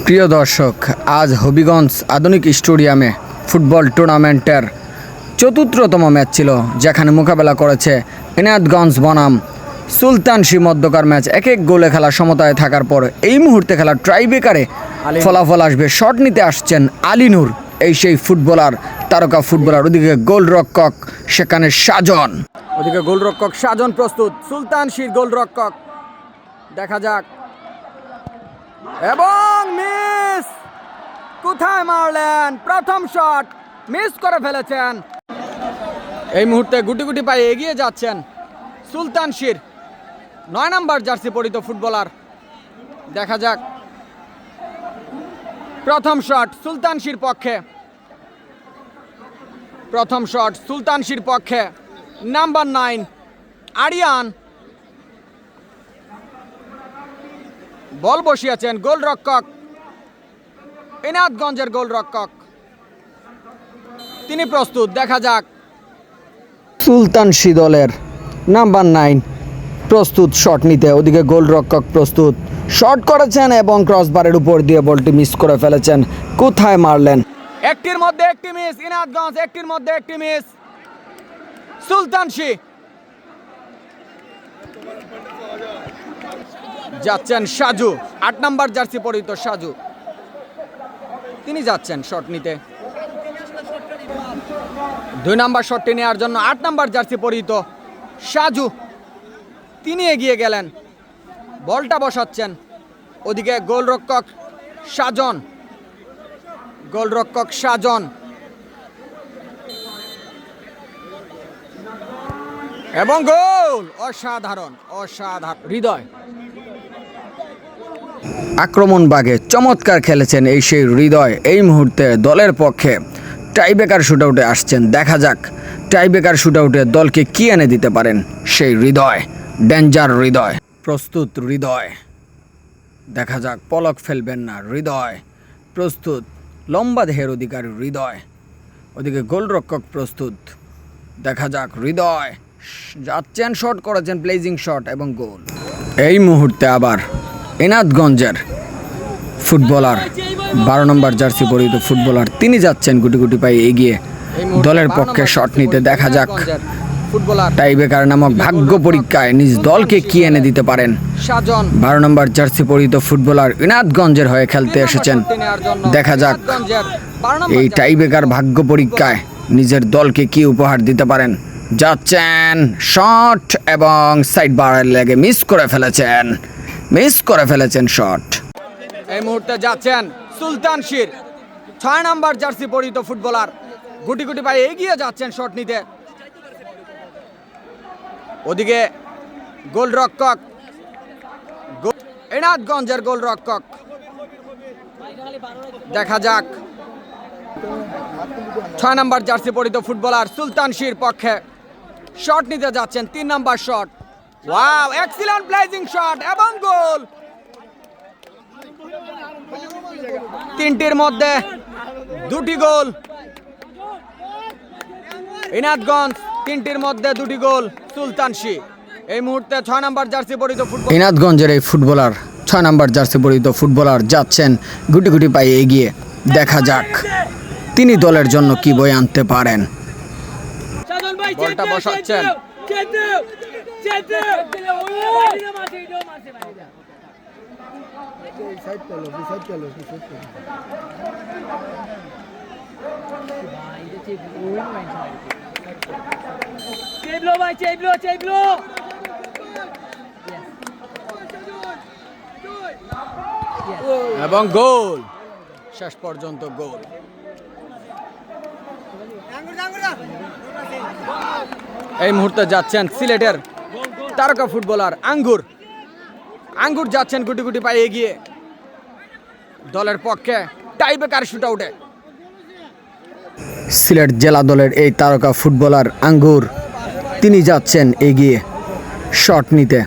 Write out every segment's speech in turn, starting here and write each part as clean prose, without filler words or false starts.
প্রিয় দর্শক, আজ হবিগঞ্জ আধুনিক স্টেডিয়ামে ফুটবল টুর্নামেন্টের চতুর্থতম ম্যাচ ছিল, যেখানে মোকাবেলা করেছে এনায়েতগঞ্জ বনাম সুলতানশি মধ্যকার ম্যাচ। এক এক গোলে খেলা সমতায় থাকার পর এই মুহূর্তে খেলা ট্রাইবেকারে ফলাফল আসবে। শট নিতে আসছেন আলিনুর, এই সেই ফুটবলার, তারকা ফুটবলার। ওদিকে গোলরক্ষক সেখানে সাজন, ওদিকে গোলরক্ষক সাজন প্রস্তুত। সুলতানশির গোলরক্ষক, দেখা যাক, এবং মিস, কোথায় মারলেন? প্রথম শট মিস করে ফেলেছেন। এই মুহূর্তে গুটি গুটি পায়ে এগিয়ে যাচ্ছেন সুলতানশির 9 নম্বর জার্সি পরিহিত ফুটবলার। দেখা যাক, প্রথম শট সুলতানশির পক্ষে, প্রথম শট সুলতানশির পক্ষে। নাম্বার 9 আরিয়ান বল বসিয়েছেন। গোলরক্ষক এনায়েতগঞ্জের গোলরক্ষক, তিনি প্রস্তুত। দেখা যাক, সুলতানশি দলের নাম্বার 9 প্রস্তুত শট নিতে। ওদিকে গোলরক্ষক প্রস্তুত, শট করেছেন এবং ক্রসবারের উপর দিয়ে বলটি মিস করে ফেলেছেন। কোথায় মারলেন? একটির মধ্যে একটি মিস এনায়েতগঞ্জ, একটির মধ্যে একটি মিস সুলতানশি। যাচ্ছেন সাজু, 8 নম্বর জার্সি পরিহিত সাজু, তিনি যাচ্ছেন শট নিতে। 2 নম্বর শটটি নেওয়ার জন্য 8 নম্বর জার্সি পরিহিত সাজু তিনি এগিয়ে গেলেন, বলটা বসাচ্ছেন। ওদিকে গোলরক্ষক সাজন, গোলরক্ষক সাজন, এবং গোল! অসাধারণ, অসাধারণ। হৃদয় আক্রমণ বাগে চমৎকার খেলেছেন এই সেই হৃদয়। এই মুহূর্তে দলের পক্ষে টাইব্রেকার শুটআউটে আসছেন। দেখা যাক টাইব্রেকার শুটআউটে দলকে কি এনে দিতে পারেন সেই হৃদয়। ডেঞ্জার হৃদয়, প্রস্তুত হৃদয়। দেখা যাক, পলক ফেলবেন না হৃদয়, প্রস্তুত। লম্বা দেহের অধিকারী হৃদয়। ওদিকে গোলরক্ষক প্রস্তুত। দেখা যাক, হৃদয় যাচ্ছেন, শট করেছেন, প্লেজিং শট এবং গোল। এই মুহূর্তে আবার এনায়েতগঞ্জের ফুটবলার 12 নম্বর জার্সি পরিহিত ফুটবলার, তিনি যাচ্ছেন গুটি গুটি পায়ে এগিয়ে দলের পক্ষে শট নিতে। দেখা যাক টাইব্রেকার নামক ভাগ্য পরীক্ষায় নিজ দলকে কি এনে দিতে পারেন। 12 নম্বর জার্সি পরিহিত ফুটবলার এনায়েতগঞ্জের হয়ে খেলতে এসেছেন। দেখা যাক এই টাইব্রেকার ভাগ্য পরীক্ষায় নিজের দলকে কি উপহার দিতে পারেন। যাচ্ছেন, শট এবং সাইড বারের লেগে মিস করে ফেলেছেন, মিস করে ফেলেছেন শট। এই মুহূর্তে যাচ্ছেন সুলতানশির 6 নম্বর জার্সি পরিহিত ফুটবলার, গুটি গুটি পায়ে এগিয়ে যাচ্ছেন শট নিতে। ওদিকে গোলরক্ষক এনায়েতগঞ্জের গোলরক্ষক, দেখা যাক 6 নম্বর জার্সি পরিহিত ফুটবলার সুলতানশির পক্ষে শট নিতে যাচ্ছেন। 3 নম্বর shot, wow, excellent placing shot এবং গোল। 3টির মধ্যে 2টি গোল এনায়েতগঞ্জ, 3টির মধ্যে 2টি গোল সুলতানশি। এই মুহূর্তে 6 নম্বর জার্সি পরিহিত ফুটবল এনায়েতগঞ্জের এই ফুটবলার 6 নম্বর জার্সি পরিহিত ফুটবলার যাচ্ছেন গুটি গুটি পায়ে এগিয়ে। দেখা যাক তিনি দলের জন্য কি বই আনতে পারেন। বলটা বসাচ্ছেন, এবং গোল, শেষ পর্যন্ত গোল। এই মুহূর্তে যাচ্ছেন সিলেটের তারকা ফুটবলার আঙ্গুর, আঙ্গুর যাচ্ছেন গুটি গুটি পায়ে এগিয়ে দলের পক্ষে টাইব্রেকার শুটআউটে। সিলেট জেলা দলের এই তারকা ফুটবলার আঙ্গুর, তিনি যাচ্ছেন এগিয়ে শট নিতে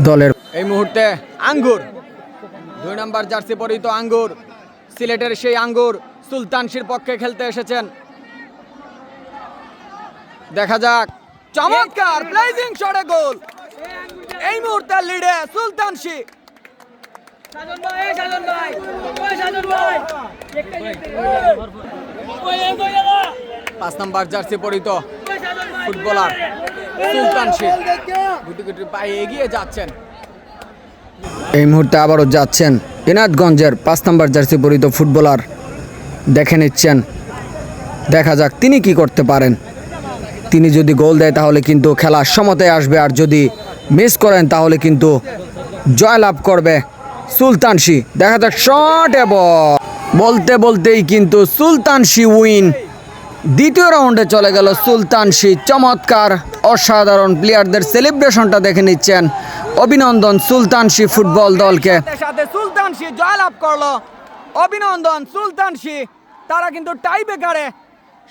দলের। এই মুহূর্তে আঙ্গুর 2 নম্বর জার্সি পরিহিত আঙ্গুর, সিলেটের সেই আঙ্গুর সুলতানশির পক্ষে খেলতে এসেছেন। দেখা যাক, চমৎকার প্লেজিং শটে গোল। এই মুহূর্তে লিডে সুলতানশি। 5 নাম্বার জার্সি পরিহিত ফুটবলার সুলতান শি গুটি গুটি পায়ে এগিয়ে যাচ্ছেন। এই মুহূর্তে আবারও যাচ্ছেন এনাদগঞ্জের 5 নাম্বার জার্সি পরিহিত ফুটবলার, দেখে নিচ্ছেন, দেখা যাক তিনি কি করতে পারেন। তিনি যদি গোল দেয় তাহলে কিন্তু খেলা সমতায় আসবে, আর যদি মিস করেন তাহলে কিন্তু জয়লাভ করবে সুলতান শি। দেখা যাক শট এবং বলতে বলতেই কিন্তু সুলতান শি উইন। দ্বিতীয় রাউন্ডে চলে গেল সুলতান শি। চমৎকার অসাধারণ প্লেয়ারদের সেলিব্রেশনটা দেখে নিচ্ছেন। অভিনন্দন সুলতান শি ফুটবল দলকে। সাথে সুলতান শি জয়লাভ করলো। অভিনন্দন সুলতান শি, তারা কিন্তু টাই ব্রেকারে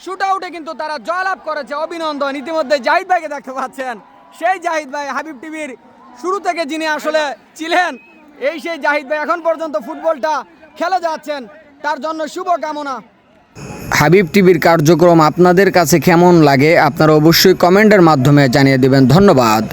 শুট আউটে কিন্তু তারা জয়লাভ করেছে। অভিনন্দন। ইতিমধ্যে জাহিদ ভাইকে দেখতে পাচ্ছেন, সেই জাহিদ ভাই হাবিব টিভির শুরু থেকে যিনি আসলে ছিলেন, এই সেই জাহিদ ভাই এখন পর্যন্ত ফুটবলটা খেলে যাচ্ছেন, তার জন্য শুভকামনা। হাবিব টিভির কার্যক্রম আপনাদের কাছে কেমন লাগে আপনারা অবশ্যই কমেন্টের মাধ্যমে জানিয়ে দিবেন। ধন্যবাদ।